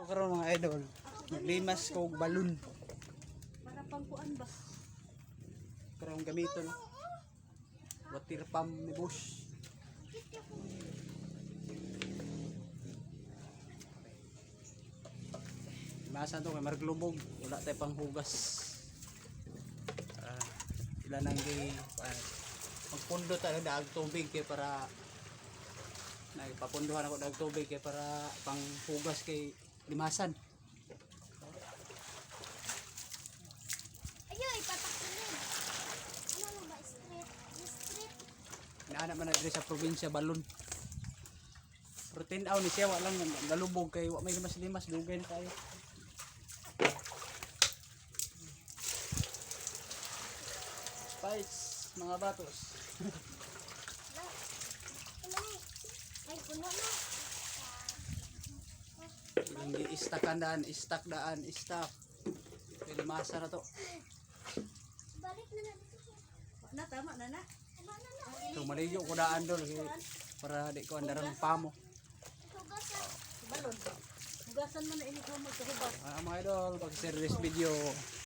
karon mga idol. Naglimas ko og balon. Para pangkuan ba? Karong gamiton. Water pump ni Bush. Limasan to kay marglubog, wala tay panghugas. Sila nang gi magpundo tayo daag tubig kay para nagpapunduhan ako daag tubig kay para panghugas kay limasan. Ayoy, patakilin. Ano mo ba? Street? Street? Naana man na diri sa probinsya balon. Protein aw ni siya walang galubog kay wa may limas-limas dugay na tayo. Spice mga batos. Ay, puno na. Ilang i-stackan daan, istak daan, istak. Kay limasa na to. Balik na natin. Na tama na na. Tama na na. So maligo ko daan dol para di ko andarang pamo. Hugasan. Balon. Hugasan mo na ini ko magkahubas. Mga idol, pag-share this video.